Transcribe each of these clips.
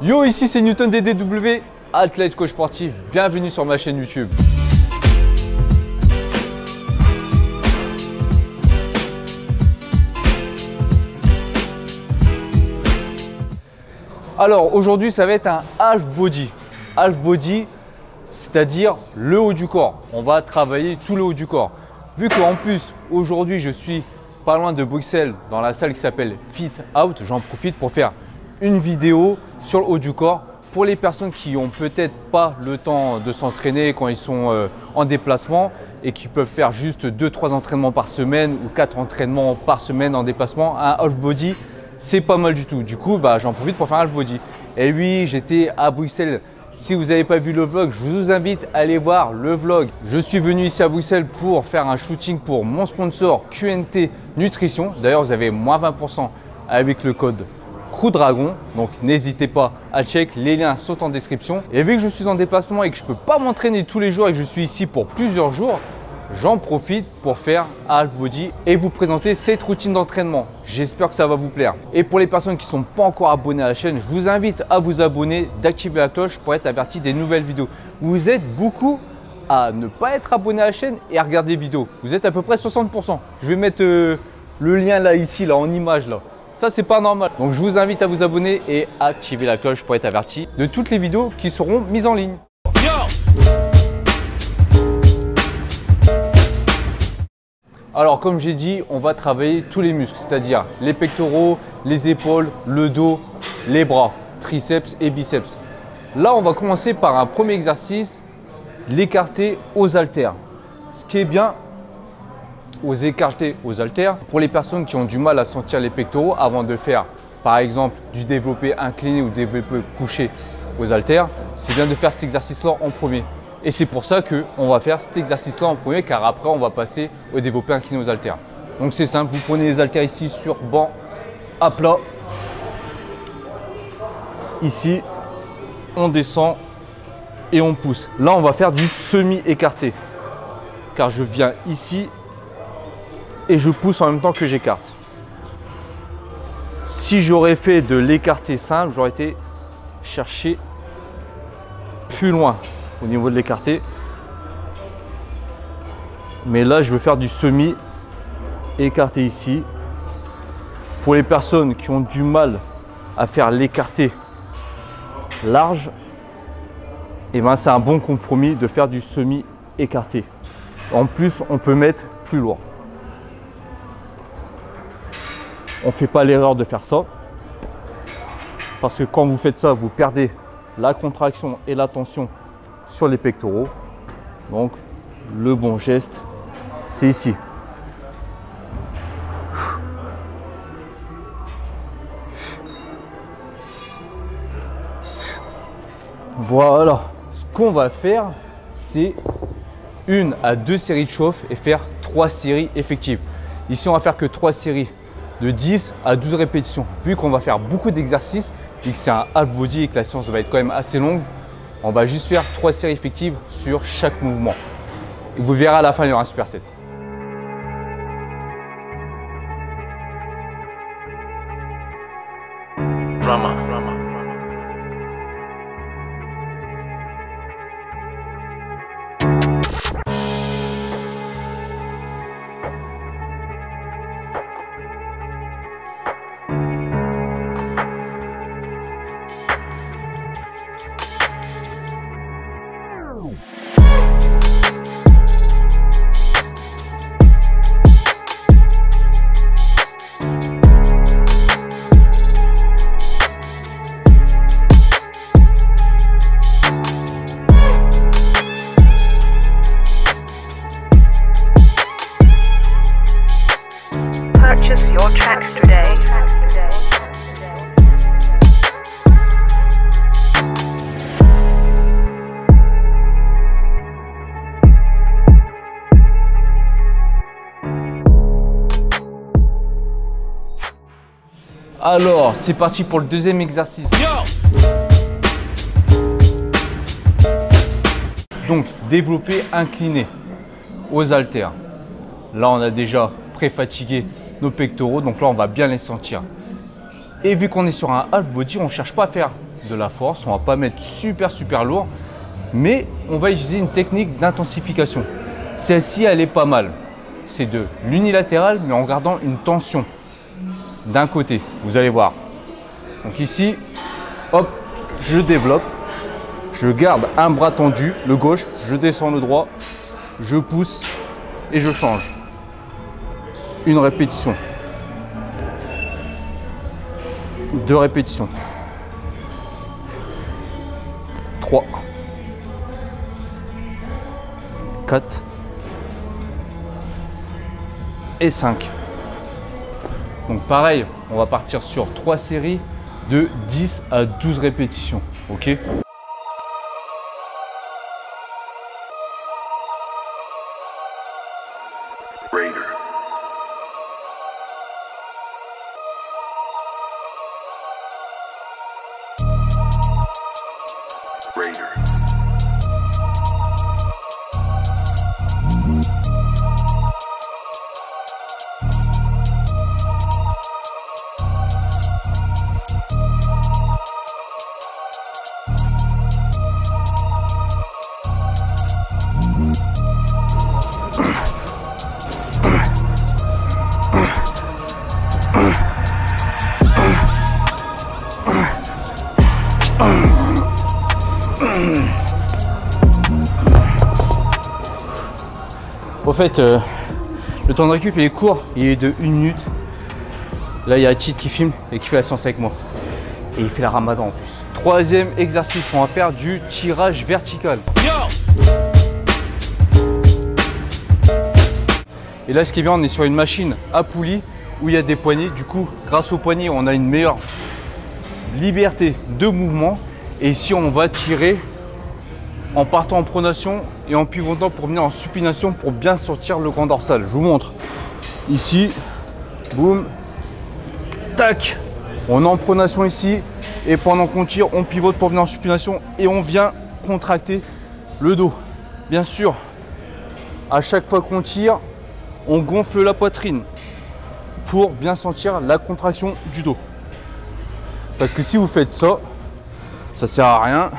Yo, ici c'est Newton DDW, athlète coach sportif. Bienvenue sur ma chaîne YouTube. Alors aujourd'hui, ça va être un half body. Half body, c'est-à-dire le haut du corps. On va travailler tout le haut du corps. Vu qu'en plus, aujourd'hui, je suis pas loin de Bruxelles, dans la salle qui s'appelle Fit Out, j'en profite pour faire une vidéo sur le haut du corps pour les personnes qui n'ont peut-être pas le temps de s'entraîner quand ils sont en déplacement et qui peuvent faire juste 2-3 entraînements par semaine ou 4 entraînements par semaine en déplacement. Un half body, c'est pas mal du tout. Du coup, j'en profite pour faire un half body. Et oui, j'étais à Bruxelles. Si vous n'avez pas vu le vlog, je vous invite à aller voir le vlog. Je suis venu ici à Bruxelles pour faire un shooting pour mon sponsor QNT Nutrition. D'ailleurs, vous avez moins 20% avec le code CREWDRAGON. Donc, n'hésitez pas à check. Les liens sont en description. Et vu que je suis en déplacement et que je ne peux pas m'entraîner tous les jours et que je suis ici pour plusieurs jours, j'en profite pour faire half body et vous présenter cette routine d'entraînement. J'espère que ça va vous plaire. Et pour les personnes qui ne sont pas encore abonnées à la chaîne, je vous invite à vous abonner, d'activer la cloche pour être averti des nouvelles vidéos. Vous êtes beaucoup à ne pas être abonné à la chaîne et à regarder des vidéos. Vous êtes à peu près 60%. Je vais mettre le lien là, ici, là, en image là. Ça, c'est pas normal. Donc, je vous invite à vous abonner et activer la cloche pour être averti de toutes les vidéos qui seront mises en ligne. Alors comme j'ai dit, on va travailler tous les muscles, c'est-à-dire les pectoraux, les épaules, le dos, les bras, triceps et biceps. Là, on va commencer par un premier exercice, l'écarté aux haltères. Ce qui est bien aux écartés aux haltères, pour les personnes qui ont du mal à sentir les pectoraux avant de faire par exemple du développé incliné ou développé couché aux haltères, c'est bien de faire cet exercice-là en premier. Et c'est pour ça qu'on va faire cet exercice-là en premier, car après, on va passer au développé incliné aux haltères. Donc, c'est simple, vous prenez les haltères ici sur banc à plat. Ici, on descend et on pousse. Là, on va faire du semi-écarté, car je viens ici et je pousse en même temps que j'écarte. Si j'aurais fait de l'écarté simple, j'aurais été chercher plus loin au niveau de l'écarté. Mais là, je veux faire du semi écarté ici. Pour les personnes qui ont du mal à faire l'écarté large, et c'est un bon compromis de faire du semi écarté. En plus, on peut mettre plus lourd. On ne fait pas l'erreur de faire ça, parce que quand vous faites ça, vous perdez la contraction et la tension sur les pectoraux. Donc le bon geste, c'est ici. Voilà. Ce qu'on va faire, c'est 1 à 2 séries de chauffe et faire 3 séries effectives. Ici, on va faire que 3 séries de 10 à 12 répétitions. Vu qu'on va faire beaucoup d'exercices et que c'est un half body et que la séance va être quand même assez longue, on va juste faire 3 séries effectives sur chaque mouvement. Et vous verrez à la fin, il y aura un superset. Drama. Purchase your tracks today. Alors, c'est parti pour le deuxième exercice. Donc, développé incliné aux haltères. Là, on a déjà pré-fatigué nos pectoraux, donc là, on va bien les sentir. Et vu qu'on est sur un half body, on ne cherche pas à faire de la force, on va pas mettre super lourd, mais on va utiliser une technique d'intensification. Celle-ci, elle est pas mal. C'est de l'unilatéral, mais en gardant une tension d'un côté. Vous allez voir. Donc ici, hop, je développe. Je garde un bras tendu, le gauche, je descends le droit, je pousse et je change. Une répétition. 2 répétitions. 3. 4. Et 5. Donc pareil, on va partir sur 3 séries de 10 à 12 répétitions. Ok ? Raider. Raider. Au fait, le temps de récup il est court, il est de 1 minute. Là il y a Cheat qui filme et qui fait la séance avec moi. Et il fait la ramadan en plus. Troisième exercice, on va faire du tirage vertical. Et là ce qui est bien, on est sur une machine à poulie où il y a des poignées. Du coup, grâce aux poignées, on a une meilleure liberté de mouvement. Et ici on va tirer en partant en pronation et en pivotant pour venir en supination pour bien sortir le grand dorsal. Je vous montre. Ici, boum, tac. On est en pronation ici et pendant qu'on tire, on pivote pour venir en supination et on vient contracter le dos. Bien sûr, à chaque fois qu'on tire, on gonfle la poitrine pour bien sentir la contraction du dos. Parce que si vous faites ça, ça sert à rien.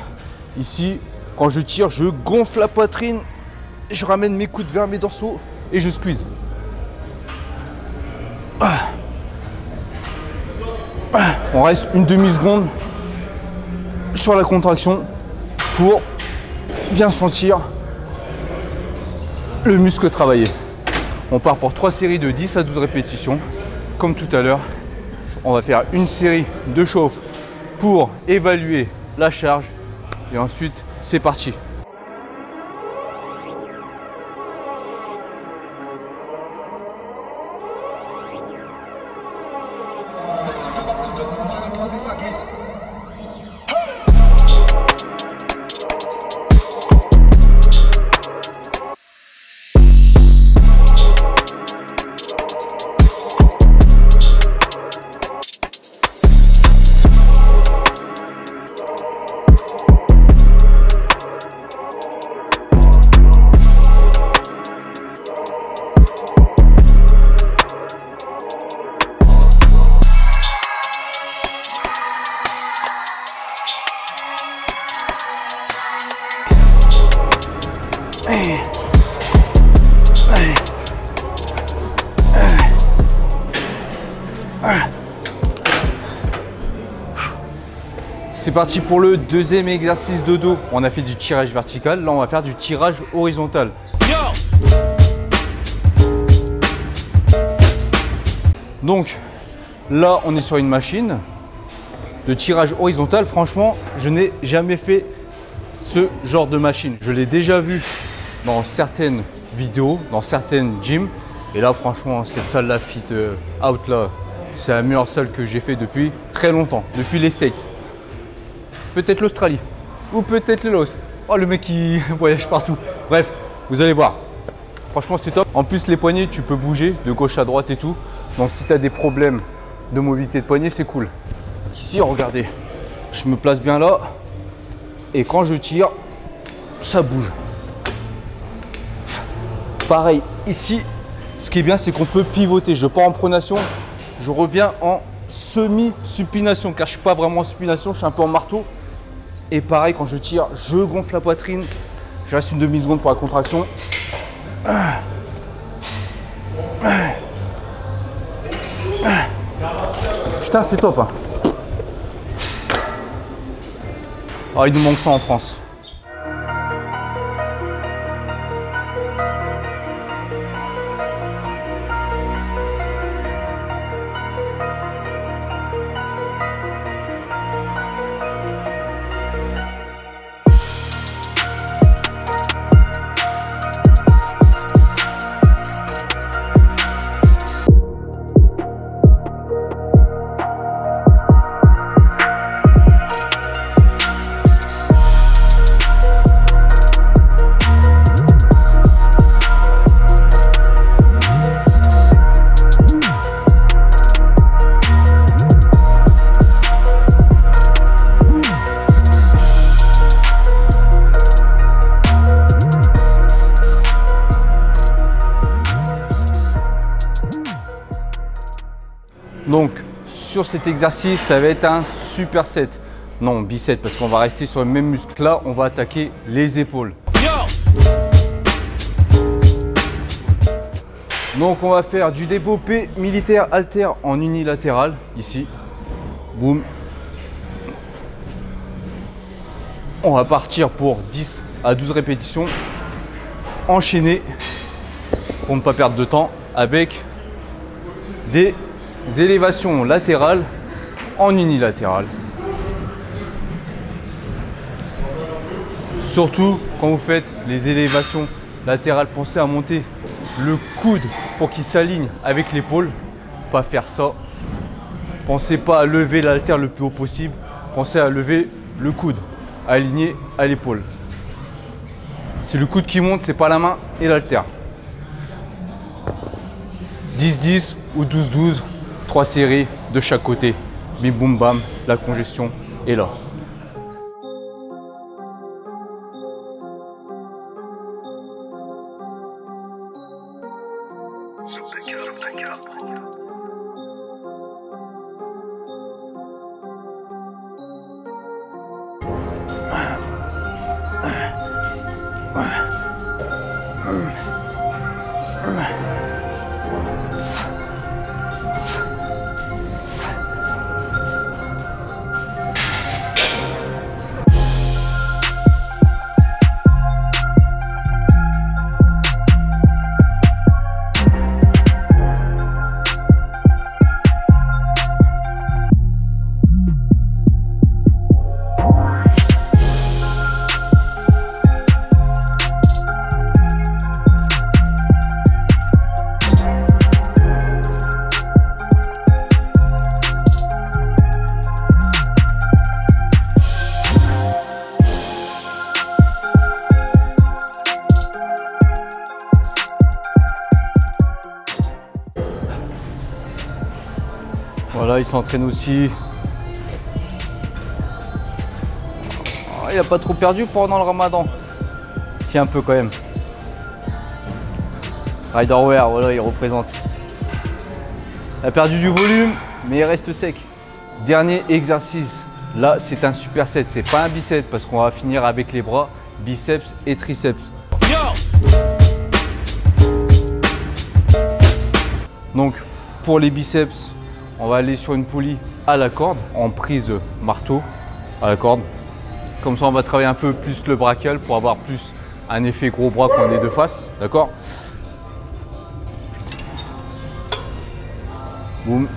Ici, quand je tire, je gonfle la poitrine, je ramène mes coudes vers mes dorsaux et je squeeze. On reste une demi-seconde sur la contraction pour bien sentir le muscle travailler. On part pour 3 séries de 10 à 12 répétitions. Comme tout à l'heure, on va faire une série de chauffe pour évaluer la charge et ensuite c'est parti. C'est parti pour le deuxième exercice de dos. On a fait du tirage vertical, là on va faire du tirage horizontal. Donc là on est sur une machine de tirage horizontal. Franchement, je n'ai jamais fait ce genre de machine. Je l'ai déjà vu dans certaines vidéos, dans certaines gyms. Et là franchement, cette salle là, Fit Out là, c'est la meilleure salle que j'ai fait depuis très longtemps, depuis les States. Peut-être l'Australie ou peut-être le Laos. Oh, le mec qui voyage partout. Bref, vous allez voir. Franchement, c'est top. En plus, les poignets, tu peux bouger de gauche à droite et tout. Donc, si tu as des problèmes de mobilité de poignet, c'est cool. Ici, regardez, je me place bien là. Et quand je tire, ça bouge. Pareil, ici, ce qui est bien, c'est qu'on peut pivoter. Je pars en pronation, je reviens en semi-supination, car je ne suis pas vraiment en supination, je suis un peu en marteau. Et pareil, quand je tire, je gonfle la poitrine. Je reste une demi-seconde pour la contraction. Putain, c'est top, hein. Oh, il nous manque ça en France. Donc, sur cet exercice, ça va être un superset. Non, bicep, parce qu'on va rester sur le même muscle. Là, on va attaquer les épaules. Donc, on va faire du développé militaire halter en unilatéral, ici. Boum. On va partir pour 10 à 12 répétitions. Enchaîner, pour ne pas perdre de temps, avec des élévations latérales en unilatéral. Surtout quand vous faites les élévations latérales, pensez à monter le coude pour qu'il s'aligne avec l'épaule. Pas faire ça. Pensez pas à lever l'haltère le plus haut possible. Pensez à lever le coude aligné à l'épaule. C'est le coude qui monte, c'est pas la main et l'haltère. 10-10 ou 12-12. 3 séries de chaque côté. Bim boum bam, la congestion est là. So pick it up. Voilà, il s'entraîne aussi. Oh, il n'a pas trop perdu pendant le ramadan. Si, un peu quand même. Riderwear, voilà, il représente. Il a perdu du volume, mais il reste sec. Dernier exercice. Là, c'est un superset. C'est pas un bicep parce qu'on va finir avec les bras, biceps et triceps. Donc, pour les biceps, on va aller sur une poulie à la corde, en prise marteau à la corde. Comme ça, on va travailler un peu plus le brachial pour avoir plus un effet gros bras quand on est de face. D'accord? Boum.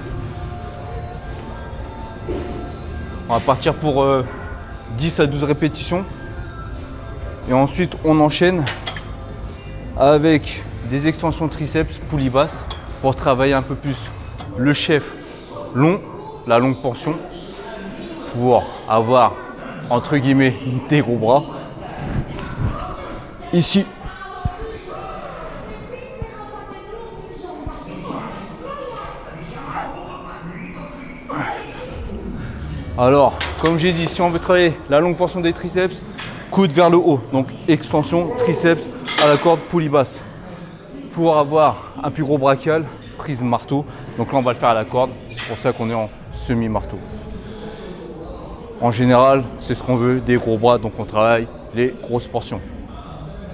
On va partir pour 10 à 12 répétitions. Et ensuite, on enchaîne avec des extensions triceps, poulie basse, pour travailler un peu plus le chef long, la longue portion, pour avoir entre guillemets des gros bras. Ici. Alors, comme j'ai dit, si on veut travailler la longue portion des triceps, coude vers le haut, donc extension, triceps à la corde, poulie basse. Pour avoir un plus gros brachial, prise marteau. Donc là, on va le faire à la corde. C'est pour ça qu'on est en semi-marteau. En général, c'est ce qu'on veut, des gros bras. Donc on travaille les grosses portions.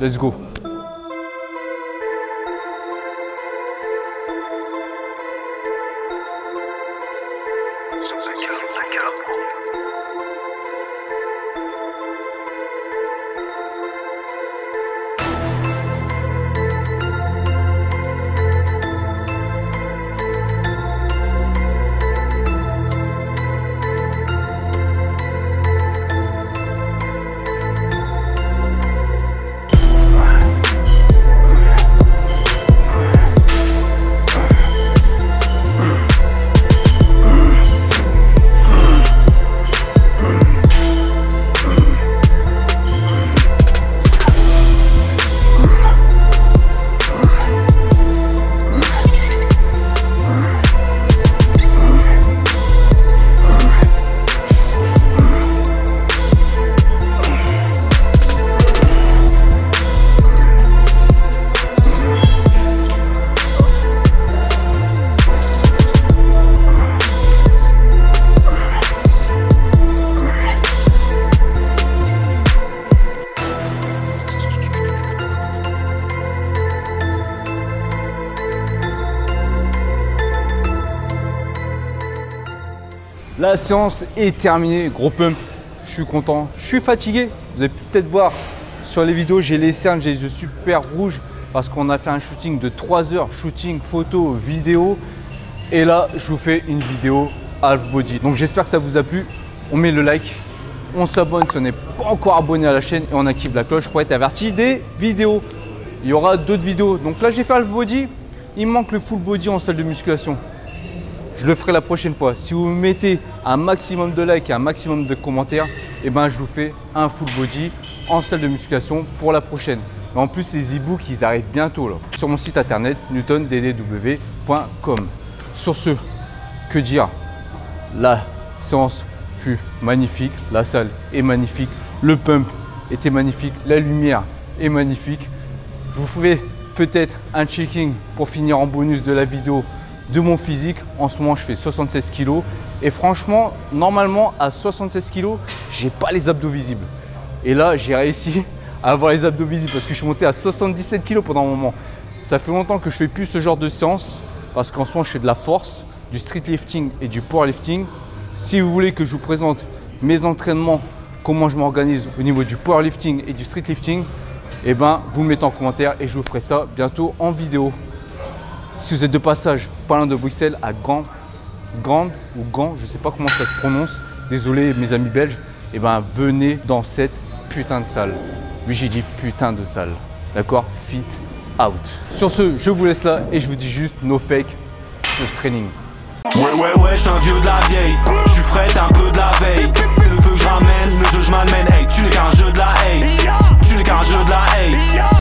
Let's go. La séance est terminée, gros pump, je suis content, je suis fatigué. Vous avez pu peut-être voir sur les vidéos, j'ai les cernes, j'ai les yeux super rouges parce qu'on a fait un shooting de 3 heures, shooting, photo, vidéo. Et là, je vous fais une vidéo half body. Donc j'espère que ça vous a plu. On met le like, on s'abonne si on n'est pas encore abonné à la chaîne et on active la cloche pour être averti des vidéos. Il y aura d'autres vidéos. Donc là, j'ai fait half body. Il me manque le full body en salle de musculation. Je le ferai la prochaine fois. Si vous mettez un maximum de likes et un maximum de commentaires, eh ben, je vous fais un full body en salle de musculation pour la prochaine. Et en plus, les e-books, ils arrivent bientôt là, sur mon site internet newtonddw.com. Sur ce, que dire? La séance fut magnifique, la salle est magnifique, le pump était magnifique, la lumière est magnifique. Je vous ferai peut-être un checking pour finir en bonus de la vidéo de mon physique. En ce moment, je fais 76 kg et franchement, normalement à 76 kg, j'ai pas les abdos visibles. Et là, j'ai réussi à avoir les abdos visibles parce que je suis monté à 77 kg pendant un moment. Ça fait longtemps que je fais plus ce genre de séance parce qu'en ce moment, je fais de la force, du street lifting et du powerlifting. Si vous voulez que je vous présente mes entraînements, comment je m'organise au niveau du powerlifting et du street lifting, eh ben, vous me mettez en commentaire et je vous ferai ça bientôt en vidéo. Si vous êtes de passage, pas loin de Bruxelles, à Gand, je ne sais pas comment ça se prononce, désolé mes amis belges, eh ben, venez dans cette putain de salle. Oui, j'ai dit putain de salle, d'accord? Fit out. Sur ce, je vous laisse là et je vous dis juste no fake, no training. Ouais, je suis un vieux de la vieille, je suis frais, un peu de la veille. C'est le feu